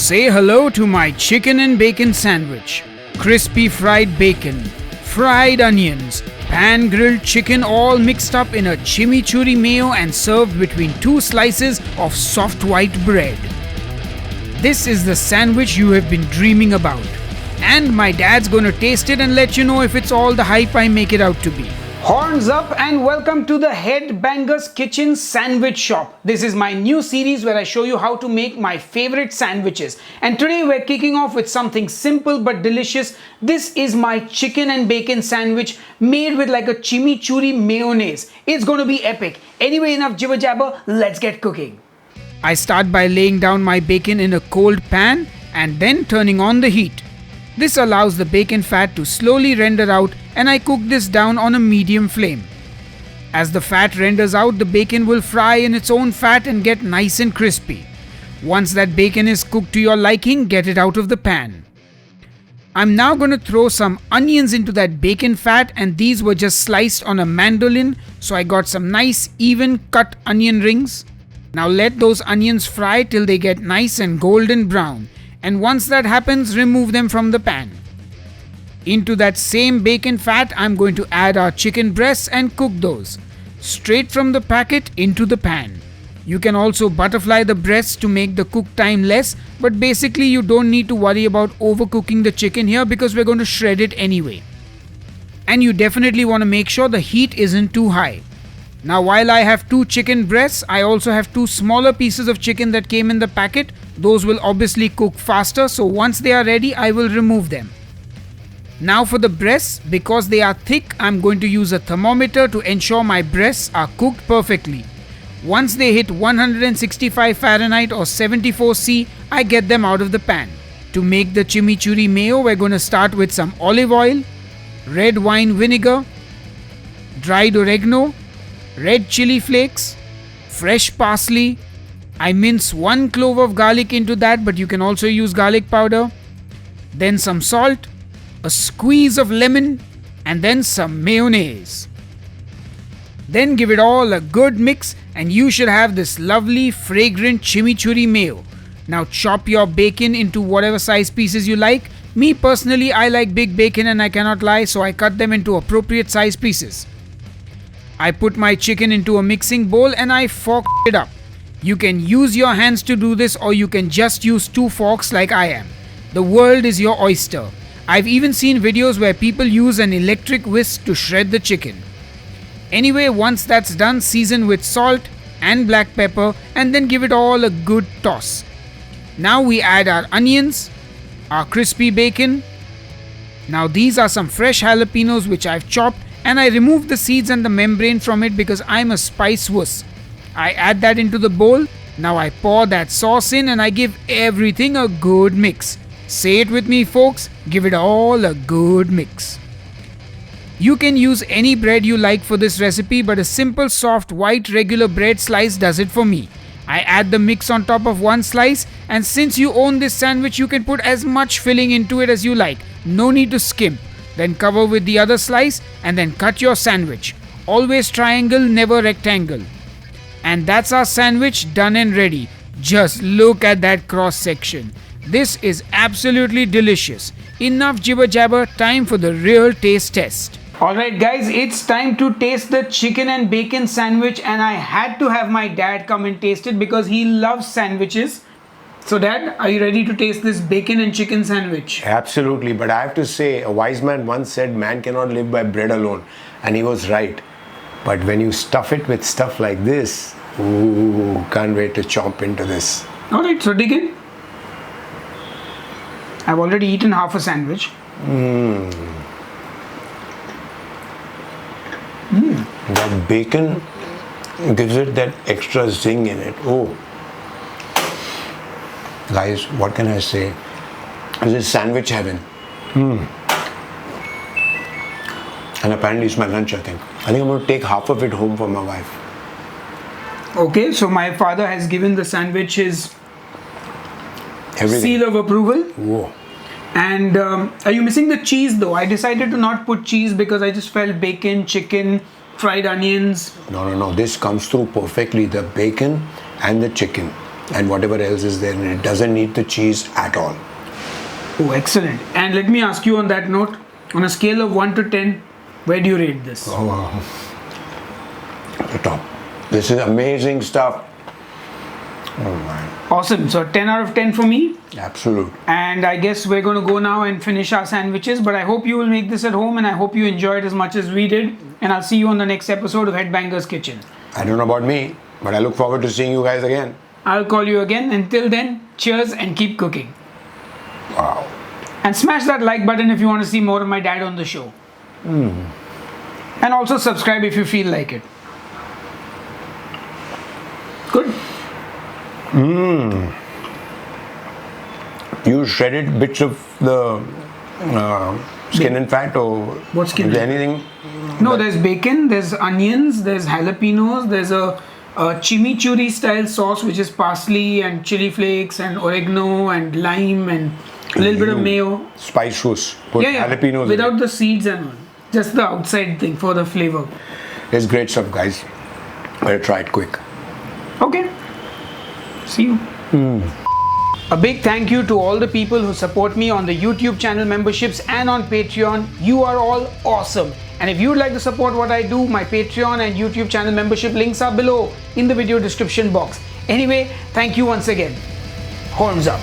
Say hello to my chicken and bacon sandwich. Crispy fried bacon, fried onions, pan grilled chicken all mixed up in a chimichurri mayo and served between two slices of soft white bread. This is the sandwich you have been dreaming about. And my dad's gonna taste it and let you know if it's all the hype I make it out to be. Horns up and welcome to the Headbangers Kitchen Sandwich Shop. This is my new series where I show you how to make my favorite sandwiches. And today we're kicking off with something simple but delicious. This is my chicken and bacon sandwich made with like a chimichurri mayonnaise. It's going to be epic. Anyway, enough jibber jabber, let's get cooking. I start by laying down my bacon in a cold pan and then turning on the heat. This allows the bacon fat to slowly render out and I cook this down on a medium flame. As the fat renders out, the bacon will fry in its own fat and get nice and crispy. Once that bacon is cooked to your liking, get it out of the pan. I'm now going to throw some onions into that bacon fat, and these were just sliced on a mandolin, so I got some nice even cut onion rings. Now let those onions fry till they get nice and golden brown. And once that happens, remove them from the pan. Into that same bacon fat, I'm going to add our chicken breasts and cook those. Straight from the packet into the pan. You can also butterfly the breasts to make the cook time less, but basically you don't need to worry about overcooking the chicken here because we're going to shred it anyway. And you definitely want to make sure the heat isn't too high. Now while I have 2 chicken breasts, I also have 2 smaller pieces of chicken that came in the packet. Those will obviously cook faster, so once they are ready, I will remove them. Now for the breasts, because they are thick, I'm going to use a thermometer to ensure my breasts are cooked perfectly. Once they hit 165 Fahrenheit or 74 C, I get them out of the pan. To make the chimichurri mayo, we're going to start with some olive oil, red wine vinegar, dried oregano, red chili flakes, fresh parsley. I mince 1 clove of garlic into that, but you can also use garlic powder. Then some salt, a squeeze of lemon, and then some mayonnaise. Then give it all a good mix and you should have this lovely fragrant chimichurri mayo. Now chop your bacon into whatever size pieces you like. Me personally, I like big bacon and I cannot lie, so I cut them into appropriate size pieces. I put my chicken into a mixing bowl and I fork it up. You can use your hands to do this or you can just use 2 forks like I am. The world is your oyster. I've even seen videos where people use an electric whisk to shred the chicken. Anyway, once that's done, season with salt and black pepper and then give it all a good toss. Now we add our onions, our crispy bacon. Now these are some fresh jalapenos which I've chopped, and I remove the seeds and the membrane from it because I'm a spice wuss. I add that into the bowl. Now I pour that sauce in and I give everything a good mix. Say it with me, folks, give it all a good mix. You can use any bread you like for this recipe, but a simple soft white regular bread slice does it for me. I add the mix on top of 1 slice, and since you own this sandwich, you can put as much filling into it as you like. No need to skimp. Then cover with the other slice and then cut your sandwich. Always triangle, never rectangle. And that's our sandwich done and ready. Just look at that cross section. This is absolutely delicious. Enough jibber jabber, time for the real taste test. Alright guys, it's time to taste the chicken and bacon sandwich, and I had to have my dad come and taste it because he loves sandwiches. So Dad, are you ready to taste this bacon and chicken sandwich? Absolutely, but I have to say, a wise man once said man cannot live by bread alone, and he was right. But when you stuff it with stuff like this, ooh, can't wait to chomp into this. Alright, so dig in. I've already eaten half a sandwich. That bacon gives it that extra zing in it. Oh. Guys, what can I say? This is sandwich heaven. And apparently it's my lunch, I think. I think I'm going to take half of it home for my wife. Okay, so my father has given the sandwich his Everything. seal of approval. Whoa. And are you missing the cheese though? I decided to not put cheese because I just felt bacon, chicken, fried onions. No. This comes through perfectly. The bacon and the chicken. and whatever else is there, and it doesn't need the cheese at all. Oh, excellent. And let me ask you on that note, on a scale of 1 to 10, where do you rate this? Oh, the top. This is amazing stuff. Oh man. Awesome. So 10 out of 10 for me. Absolute. And I guess we're going to go now and finish our sandwiches. But I hope you will make this at home, and I hope you enjoy it as much as we did. And I'll see you on the next episode of Headbangers Kitchen. I don't know about me, but I look forward to seeing you guys again. I'll call you again. Until then, cheers and keep cooking. Wow. And smash that like button if you want to see more of my dad on the show. And also subscribe if you feel like it. Good. You shredded bits of the skin and fat, or What skin? is there anything? No, there's bacon, there's onions, there's jalapenos, there's a chimichurri style sauce which is parsley and chili flakes and oregano and lime and a little bit of mayo. Spice juice. Put jalapenos in without it. the seeds and all. Just the outside thing for the flavor. It's great stuff, guys. Better try it quick. Okay. See you. A big thank you to all the people who support me on the YouTube channel memberships and on Patreon. You are all awesome. And if you'd like to support what I do, my Patreon and YouTube channel membership links are below in the video description box. Anyway, thank you once again. Horns up.